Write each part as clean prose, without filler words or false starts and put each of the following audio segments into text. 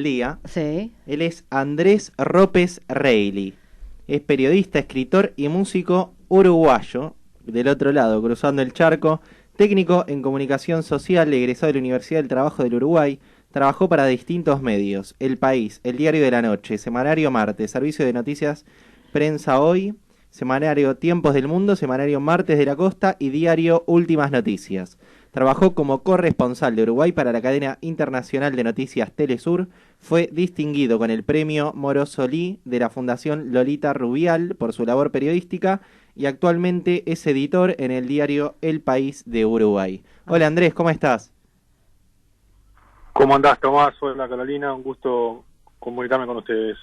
Día. Sí. Él es Andrés Ropes Reilly. Es periodista, escritor y músico uruguayo. Del otro lado, cruzando el charco, técnico en comunicación social, egresado de la Universidad del Trabajo del Uruguay. Trabajó para distintos medios: El País, El Diario de la Noche, Semanario Martes, Servicio de Noticias Prensa Hoy, Semanario Tiempos del Mundo, Semanario Martes de la Costa y Diario Últimas Noticias. Trabajó como corresponsal de Uruguay para la cadena internacional de noticias Telesur. Fue distinguido con el premio Morosoli de la Fundación Lolita Rubial por su labor periodística y actualmente es editor en el diario El País de Uruguay. Hola Andrés, ¿cómo estás? ¿Cómo andás, Tomás? Hola, Carolina. Un gusto comunicarme con ustedes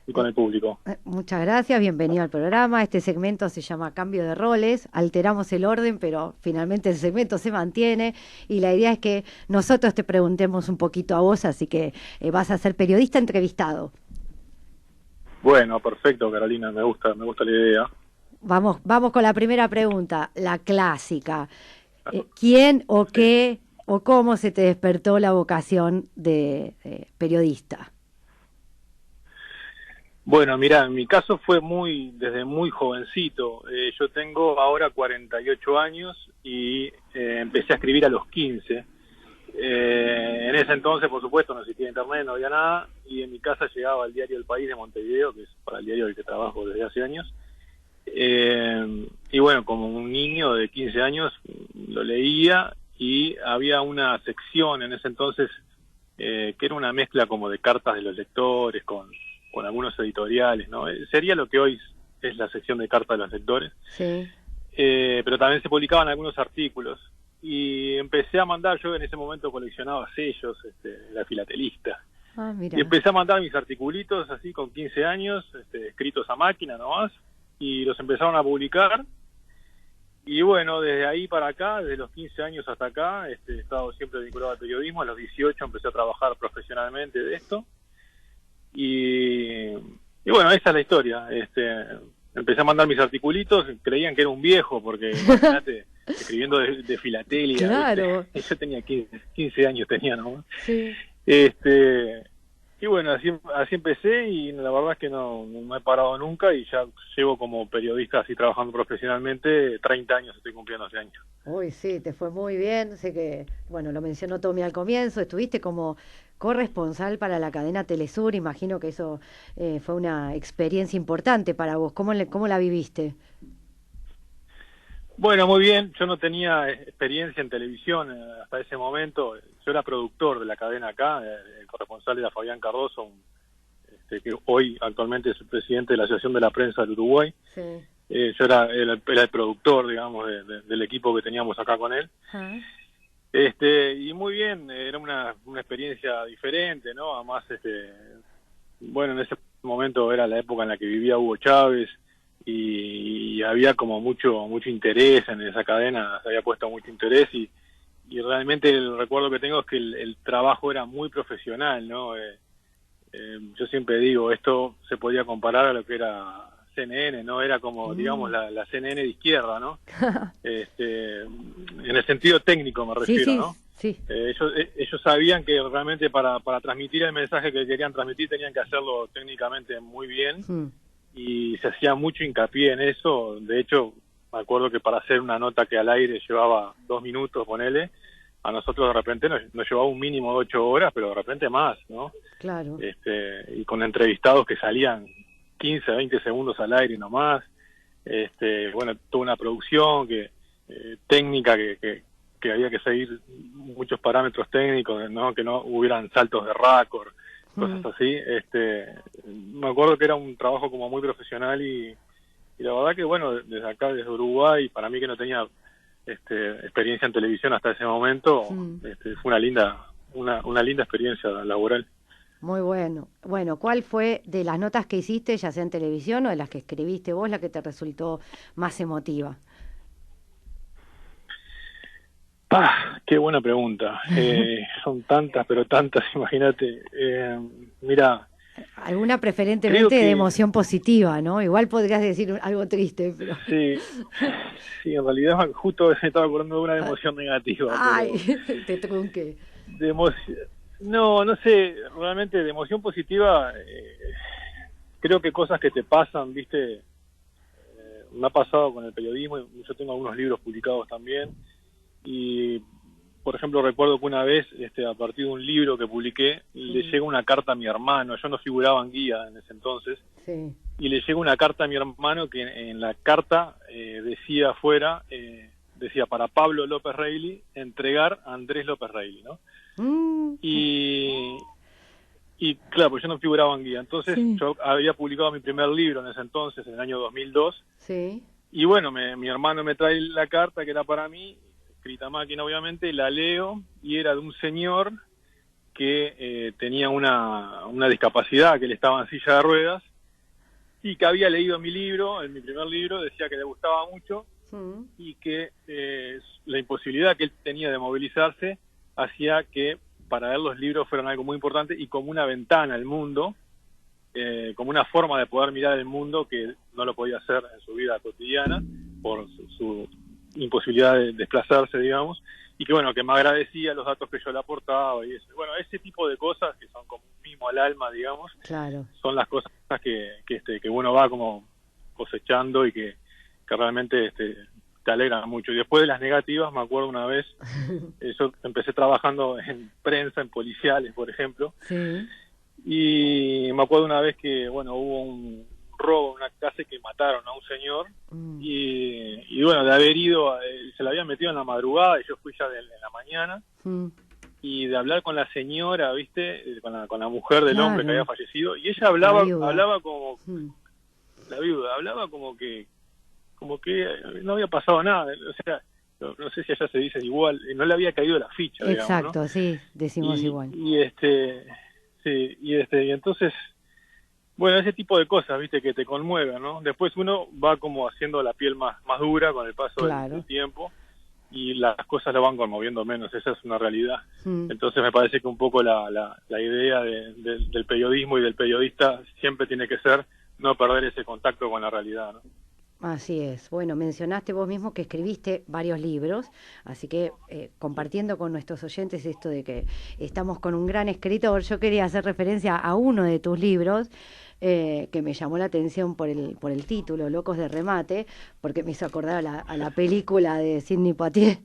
y con el público. Muchas gracias, bienvenido al programa. Este segmento se llama Cambio de Roles. Alteramos el orden, pero finalmente el segmento se mantiene y la idea es que nosotros te preguntemos un poquito a vos, así que vas a ser periodista entrevistado. Bueno, perfecto, Carolina. Me gusta la idea. Vamos con la primera pregunta, la clásica. ¿Quién o qué o cómo se te despertó la vocación de periodista? Bueno, mira, en mi caso fue desde muy jovencito. Yo tengo ahora 48 años y empecé a escribir a los 15. En ese entonces, por supuesto, no existía internet, no había nada, y en mi casa llegaba el diario El País de Montevideo, que es para el diario del que trabajo desde hace años. Y bueno, como un niño de 15 años lo leía y había una sección en ese entonces que era una mezcla como de cartas de los lectores con algunos editoriales, ¿no? Sería lo que hoy es la sección de cartas de los lectores. Sí. Pero también se publicaban algunos artículos y empecé a mandar, yo en ese momento coleccionaba sellos, era filatelista. Ah, mira. Y empecé a mandar mis articulitos así con 15 años, escritos a máquina nomás, y los empezaron a publicar. Y bueno, desde ahí para acá, desde los 15 años hasta acá, he estado siempre vinculado al periodismo. A los 18 empecé a trabajar profesionalmente de esto. Y bueno, esa es la historia. Empecé a mandar mis articulitos, creían que era un viejo, porque imagínate, escribiendo de filatelia. Claro. Yo tenía 15 años, tenía nomás. Sí. Y bueno, así empecé y la verdad es que no he parado nunca y ya llevo como periodista así trabajando profesionalmente 30 años, estoy cumpliendo hace años. Uy, sí, te fue muy bien. Sé que, bueno, lo mencionó Tommy al comienzo, estuviste como corresponsal para la cadena Telesur, imagino que eso fue una experiencia importante para vos. ¿Cómo la viviste? Bueno, muy bien. Yo no tenía experiencia en televisión hasta ese momento. Yo era productor de la cadena acá. El corresponsal era Fabián Cardoso, que hoy actualmente es el presidente de la Asociación de la Prensa del Uruguay. Sí. Yo era el productor, digamos, del equipo que teníamos acá con él. Ah. Y muy bien, era una experiencia diferente, ¿no? Además, bueno, en ese momento era la época en la que vivía Hugo Chávez y había como mucho interés en esa cadena, se había puesto mucho interés y realmente el recuerdo que tengo es que el trabajo era muy profesional, ¿no? Yo siempre digo, esto se podía comparar a lo que era CNN, ¿no? Era como, digamos, la CNN de izquierda, ¿no? En el sentido técnico me refiero, Sí, ¿no? sí. Ellos sabían que realmente para transmitir el mensaje que querían transmitir tenían que hacerlo técnicamente muy bien. Y se hacía mucho hincapié en eso. De hecho, me acuerdo que para hacer una nota que al aire llevaba 2 minutos, ponele, a nosotros de repente nos llevaba un mínimo de 8 horas, pero de repente más, ¿no? Claro. Y con entrevistados que salían 15, 20 segundos al aire nomás. Bueno, toda una producción técnica que había que seguir muchos parámetros técnicos, ¿no? Que no hubieran saltos de récord, cosas así. Me acuerdo que era un trabajo como muy profesional y la verdad que, bueno, desde acá, desde Uruguay, para mí que no tenía experiencia en televisión hasta ese momento, fue una linda experiencia laboral. Muy bueno. Bueno, ¿cuál fue de las notas que hiciste, ya sea en televisión o de las que escribiste vos, la que te resultó más emotiva? Qué buena pregunta. Son tantas, pero tantas, imagínate. Mira. Alguna preferentemente de emoción positiva, ¿no? Igual podrías decir algo triste, pero... Sí, en realidad justo me estaba acordando de una emoción negativa. Ay, te trunqué. No, no sé, realmente de emoción positiva, creo que cosas que te pasan, viste, me ha pasado con el periodismo, y yo tengo algunos libros publicados también, y por ejemplo recuerdo que una vez, a partir de un libro que publiqué, le llega una carta a mi hermano, yo no figuraba en guía en ese entonces, Sí. y le llega una carta a mi hermano que en la carta decía afuera, decía para Pablo López Reilly, entregar a Andrés López Reilly, ¿no? Mm, Y claro, pues yo no figuraba en guía. Entonces Sí. yo había publicado mi primer libro en ese entonces, en el año 2002. sí. Y bueno, mi hermano me trae la carta que era para mí, escrita a máquina obviamente, y la leo, y era de un señor que tenía una discapacidad, que él estaba en silla de ruedas, y que había leído mi libro, en mi primer libro, decía que le gustaba mucho, Mm, y que la imposibilidad que él tenía de movilizarse hacía que para él los libros fueran algo muy importante y como una ventana al mundo, como una forma de poder mirar el mundo que no lo podía hacer en su vida cotidiana por su imposibilidad de desplazarse, digamos, y que bueno, que me agradecía los datos que yo le aportaba y eso. Bueno, ese tipo de cosas que son como un mimo al alma, digamos, claro. son las cosas que uno va como cosechando y que realmente te alegra mucho. Y después de las negativas, me acuerdo una vez, yo empecé trabajando en prensa, en policiales, por ejemplo, Sí. y me acuerdo una vez que, bueno, hubo un robo en una casa que mataron a un señor, Mm, y bueno, de haber ido, se la habían metido en la madrugada, y yo fui ya en la mañana, mm, y de hablar con la señora, ¿viste? Con la mujer del hombre que Claro. había fallecido, y ella La viuda. hablaba como, mm. la viuda, hablaba como que no había pasado nada, o sea, no sé si allá se dice igual, no le había caído la ficha, digamos, ¿no? Exacto, sí, decimos igual. Sí, y entonces, bueno, ese tipo de cosas, viste, que te conmueven, ¿no? Después uno va como haciendo la piel más dura con el paso Claro. del tiempo, y las cosas lo van conmoviendo menos, esa es una realidad. Mm. Entonces me parece que un poco la idea del periodismo y del periodista siempre tiene que ser no perder ese contacto con la realidad, ¿no? Así es. Bueno, mencionaste vos mismo que escribiste varios libros, así que compartiendo con nuestros oyentes esto de que estamos con un gran escritor, yo quería hacer referencia a uno de tus libros que me llamó la atención por el título, Locos de Remate, porque me hizo acordar a la película de Sidney Poitier.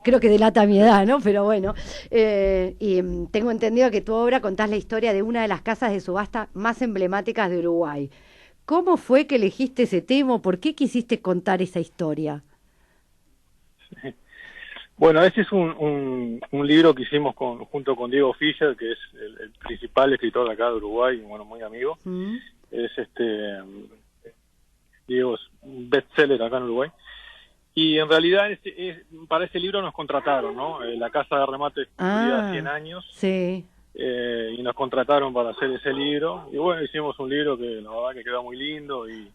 Creo que delata mi edad, ¿no? Pero bueno, tengo entendido que tu obra contás la historia de una de las casas de subasta más emblemáticas de Uruguay. ¿Cómo fue que elegiste ese tema? ¿Por qué quisiste contar esa historia? Bueno, este es un libro que hicimos junto con Diego Fischer, que es el principal escritor de acá de Uruguay, bueno, muy amigo. ¿Mm? Es Diego es un bestseller acá en Uruguay. Y en realidad para ese libro nos contrataron, ¿no? La Casa de Remate cumplía 100 años. Sí. Y nos contrataron para hacer ese libro, y bueno, hicimos un libro que la verdad que quedó muy lindo, y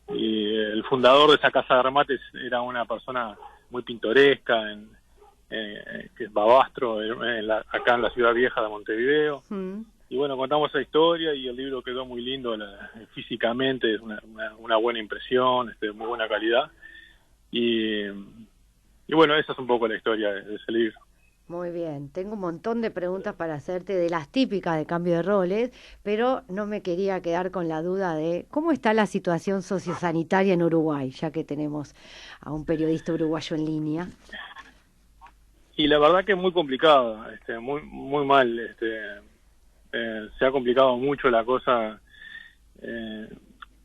el fundador de esa casa de remates era una persona muy pintoresca, que es Babastro, acá en la ciudad vieja de Montevideo, Mm. y bueno, contamos esa historia, y el libro quedó muy lindo, físicamente es una buena impresión, muy buena calidad, y bueno, esa es un poco la historia de ese libro. Muy bien, tengo un montón de preguntas para hacerte de las típicas de cambio de roles, pero no me quería quedar con la duda de cómo está la situación sociosanitaria en Uruguay, ya que tenemos a un periodista uruguayo en línea. Y la verdad que es muy complicada, muy mal, se ha complicado mucho la cosa.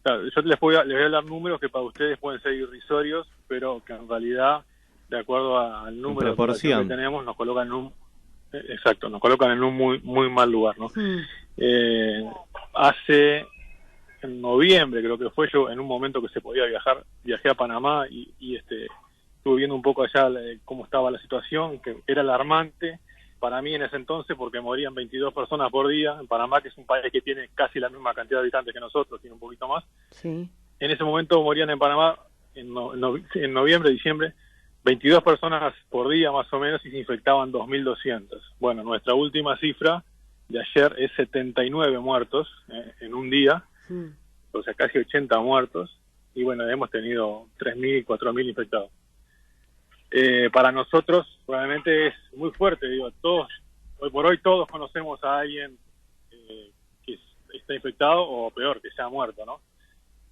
Claro, yo les voy a dar números que para ustedes pueden ser irrisorios, pero que en realidad, de acuerdo al número de población que tenemos, nos colocan en un muy mal lugar, ¿no? Hace en noviembre, creo que fue, yo en un momento que se podía viajé a Panamá y estuve viendo un poco allá cómo estaba la situación, que era alarmante para mí en ese entonces, porque morían 22 personas por día en Panamá, que es un país que tiene casi la misma cantidad de habitantes que nosotros, tiene un poquito más. Sí. En ese momento morían en Panamá, en noviembre, diciembre, 22 personas por día más o menos, y se infectaban 2.200. Bueno, nuestra última cifra de ayer es 79 muertos en un día, o sea, casi 80 muertos, y bueno, hemos tenido 3.000, 4.000 infectados. Para nosotros realmente es muy fuerte, digo, todos, hoy por hoy todos conocemos a alguien que está infectado o peor, que se ha muerto, ¿no?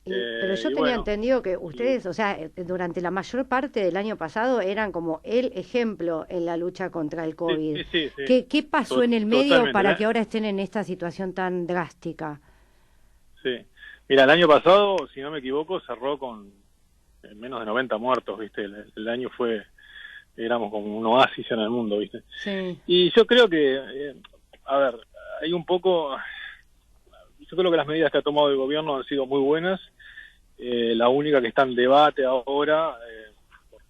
Pero yo tenía entendido que ustedes, o sea, durante la mayor parte del año pasado eran como el ejemplo en la lucha contra el COVID. Sí. ¿Qué pasó en el medio Totalmente, para que ahora estén en esta situación tan drástica? Sí. Mira, el año pasado, si no me equivoco, cerró con menos de 90 muertos, ¿viste? El año éramos como un oasis en el mundo, ¿viste? Sí. Y yo creo que, a ver, hay un poco... Yo creo que las medidas que ha tomado el gobierno han sido muy buenas. La única que está en debate ahora, por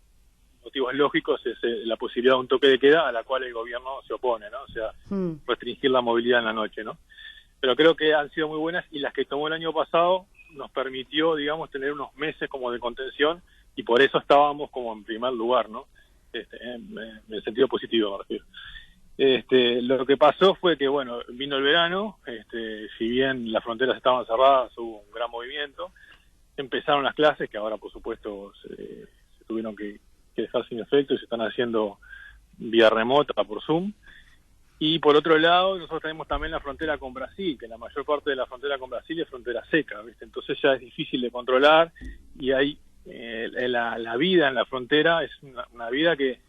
motivos lógicos, es la posibilidad de un toque de queda a la cual el gobierno se opone, ¿no? O sea, restringir la movilidad en la noche, ¿no? Pero creo que han sido muy buenas, y las que tomó el año pasado nos permitió, digamos, tener unos meses como de contención, y por eso estábamos como en primer lugar, ¿no? En el sentido positivo, me refiero. Lo que pasó fue que, bueno, vino el verano, si bien las fronteras estaban cerradas, hubo un gran movimiento, empezaron las clases, que ahora por supuesto se tuvieron que dejar sin efecto y se están haciendo vía remota por Zoom. Y por otro lado, nosotros tenemos también la frontera con Brasil, que la mayor parte de la frontera con Brasil es frontera seca, ¿viste? Entonces ya es difícil de controlar, y hay la vida en la frontera es una vida que,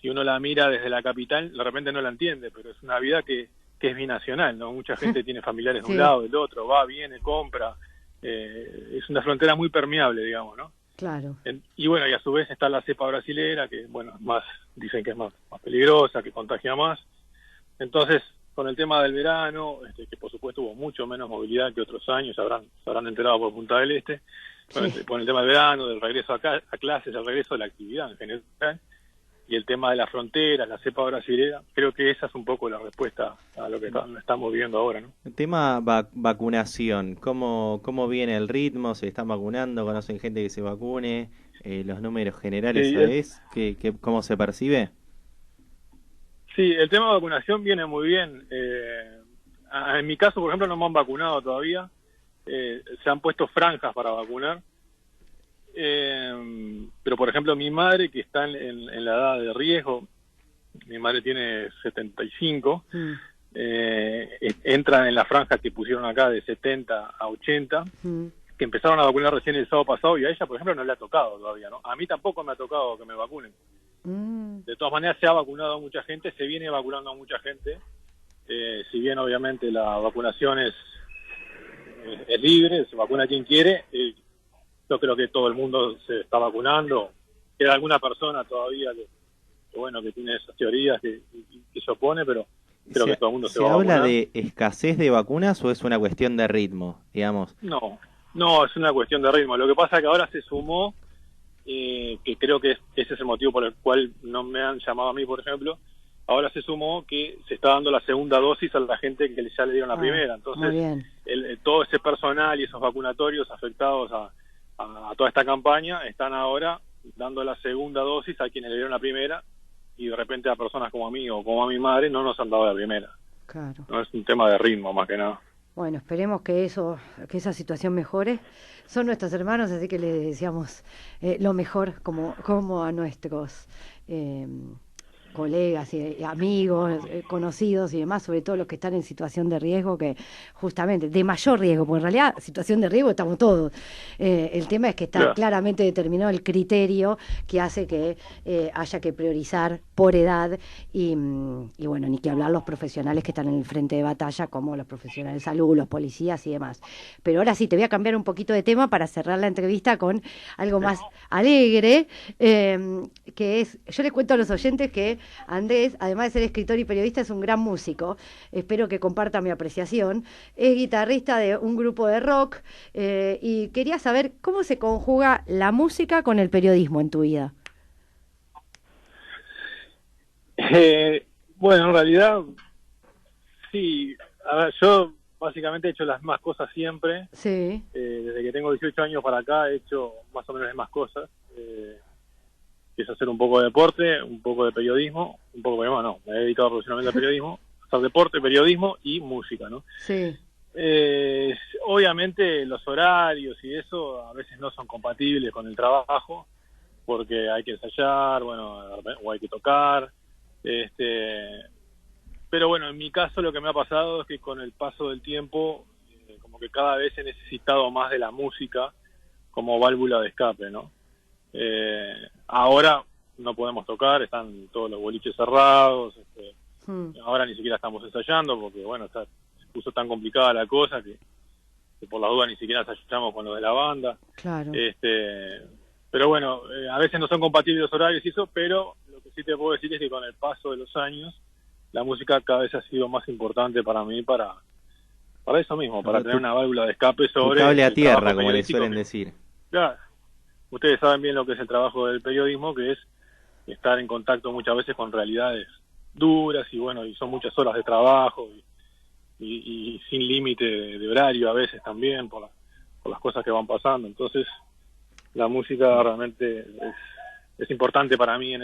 si uno la mira desde la capital, de repente no la entiende, pero es una vida que es binacional, ¿no? Mucha gente tiene familiares de un lado, del otro, va, viene, compra. Es una frontera muy permeable, digamos, ¿no? Claro. Y bueno, y a su vez está la cepa brasilera, que, bueno, dicen que es más peligrosa, que contagia más. Entonces, con el tema del verano, que por supuesto hubo mucho menos movilidad que otros años, se habrán enterado por Punta del Este, con el tema del verano, del regreso a clases, el regreso de la actividad en general, y el tema de las fronteras, la cepa brasilera, creo que esa es un poco la respuesta a lo que estamos viendo ahora, ¿no? El tema vacunación, ¿cómo viene el ritmo? ¿Se están vacunando? ¿Conocen gente que se vacune? ¿Los números generales, sabés? ¿Cómo se percibe? Sí, el tema de vacunación viene muy bien. En mi caso, por ejemplo, no me han vacunado todavía. Se han puesto franjas para vacunar. Pero por ejemplo mi madre, que está en la edad de riesgo, mi madre tiene 75, entran en la franja que pusieron acá de 70 a 80, que empezaron a vacunar recién el sábado pasado, y a ella por ejemplo no le ha tocado todavía, ¿no? A mí tampoco me ha tocado que me vacunen. De todas maneras se ha vacunado a mucha gente, se viene vacunando a mucha gente, si bien obviamente la vacunación es libre, se vacuna quien quiere. Yo creo que todo el mundo se está vacunando. Queda alguna persona todavía que tiene esas teorías que se opone, pero creo que todo el mundo se va a vacunar. ¿Se habla de escasez de vacunas o es una cuestión de ritmo, digamos? No, es una cuestión de ritmo. Lo que pasa es que ahora se sumó, que creo que ese es el motivo por el cual no me han llamado a mí, por ejemplo. Ahora se sumó que se está dando la segunda dosis a la gente que ya le dieron la primera. Entonces, todo ese personal y esos vacunatorios afectados a toda esta campaña están ahora dando la segunda dosis a quienes le dieron la primera, y de repente a personas como a mí o como a mi madre no nos han dado la primera. Claro. No, es un tema de ritmo más que nada. Bueno, esperemos que esa situación mejore. Son nuestros hermanos, así que les deseamos lo mejor como a nuestros colegas y amigos, conocidos y demás, sobre todo los que están en situación de riesgo, que justamente, de mayor riesgo, porque en realidad situación de riesgo estamos todos. El tema es que está claramente determinado el criterio que hace que haya que priorizar por edad y bueno, ni que hablar los profesionales que están en el frente de batalla, como los profesionales de salud, los policías y demás. Pero ahora sí, te voy a cambiar un poquito de tema para cerrar la entrevista con algo más alegre, que es, yo les cuento a los oyentes que Andrés, además de ser escritor y periodista, es un gran músico. Espero que comparta mi apreciación. Es guitarrista de un grupo de rock y quería saber cómo se conjuga la música con el periodismo en tu vida. Bueno, en realidad, sí. A ver, yo básicamente he hecho las mismas cosas siempre. Sí. Desde que tengo 18 años para acá he hecho más o menos las mismas cosas. Empiezo a hacer un poco de deporte, un poco de periodismo, me he dedicado profesionalmente al periodismo, hacer deporte, periodismo y música, ¿no? Sí. Obviamente los horarios y eso a veces no son compatibles con el trabajo, porque hay que ensayar, o hay que tocar, Pero bueno, en mi caso lo que me ha pasado es que con el paso del tiempo, como que cada vez he necesitado más de la música como válvula de escape, ¿no? Ahora no podemos tocar, están todos los boliches cerrados, ahora ni siquiera estamos ensayando porque, bueno, se puso tan complicada la cosa que por las dudas ni siquiera ensayamos con los de la banda. Claro. Pero bueno, a veces no son compatibles los horarios y eso, pero lo que sí te puedo decir es que con el paso de los años, la música cada vez ha sido más importante para mí, para eso mismo, para tener una válvula de escape sobre... cable a tierra, como le suelen decir. Claro, ustedes saben bien lo que es el trabajo del periodismo, que es estar en contacto muchas veces con realidades duras y bueno, y son muchas horas de trabajo y sin límite de horario a veces también por las cosas que van pasando. Entonces la música realmente es importante para mí en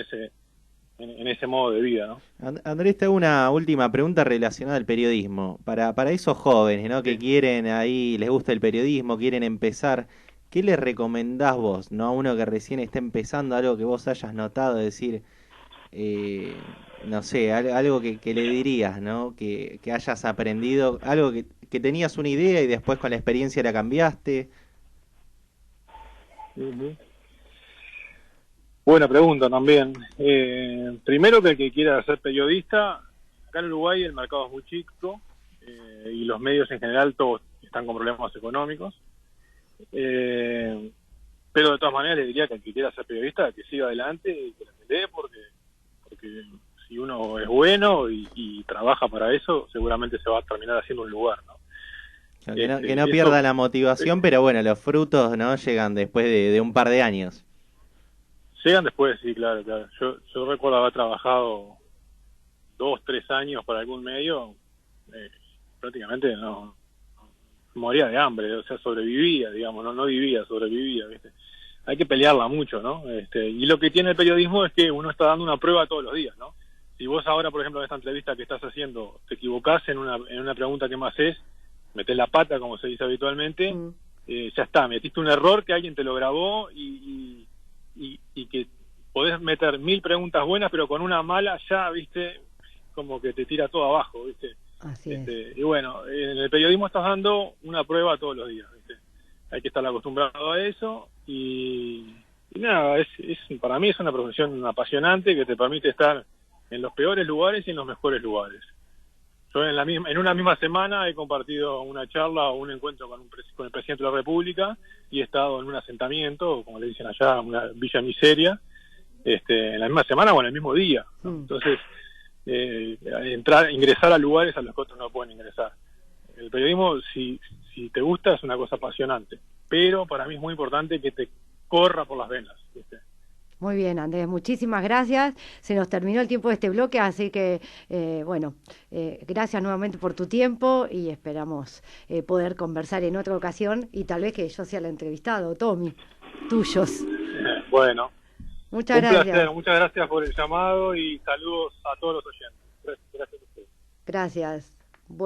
ese modo de vida, ¿no? Andrés, te hago una última pregunta relacionada al periodismo. Para esos jóvenes, ¿no? Que quieren ahí, les gusta el periodismo, quieren empezar, ¿qué les recomendás vos, no? A uno que recién está empezando, algo que vos hayas notado, decir, no sé, algo que le dirías, ¿no? Que hayas aprendido, algo que tenías una idea y después con la experiencia la cambiaste. Uh-huh. Buena pregunta también. Primero que el que quiera ser periodista, acá en Uruguay el mercado es muy chico y los medios en general todos están con problemas económicos. Pero de todas maneras le diría que el que quiera ser periodista que siga adelante y que la pelee porque si uno es bueno y trabaja para eso, seguramente se va a terminar haciendo un lugar, ¿no? Que no pierda la motivación, pero bueno, los frutos, ¿no? Llegan después de un par de años. Llegan después, sí, claro. Yo recuerdo haber trabajado 2-3 años para algún medio, prácticamente no moría de hambre, o sea, sobrevivía, digamos, no vivía, sobrevivía, ¿viste? Hay que pelearla mucho, ¿no? Y lo que tiene el periodismo es que uno está dando una prueba todos los días, ¿no? Si vos ahora, por ejemplo, en esta entrevista que estás haciendo, te equivocás en una pregunta que me haces, metés la pata, como se dice habitualmente, ya está, metiste un error que alguien te lo grabó y que podés meter 1000 preguntas buenas, pero con una mala ya, ¿viste? Como que te tira todo abajo, ¿viste? Así es. Y bueno, en el periodismo estás dando una prueba todos los días, ¿viste? Hay que estar acostumbrado a eso y nada, para mí es una profesión apasionante que te permite estar en los peores lugares y en los mejores lugares. Yo en una misma semana he compartido una charla o un encuentro con el presidente de la República y he estado en un asentamiento, como le dicen allá, una villa miseria, en la misma semana o en el mismo día, ¿no? Entonces, ingresar a lugares a los que otros no pueden ingresar. El periodismo, si te gusta, es una cosa apasionante, pero para mí es muy importante que te corra por las venas, ¿viste? Muy bien, Andrés, muchísimas gracias. Se nos terminó el tiempo de este bloque, así que, gracias nuevamente por tu tiempo y esperamos poder conversar en otra ocasión y tal vez que yo sea el entrevistado, Tommy, tuyos. Bueno. Muchas gracias. Placer, muchas gracias por el llamado y saludos a todos los oyentes. Gracias a ustedes. Gracias.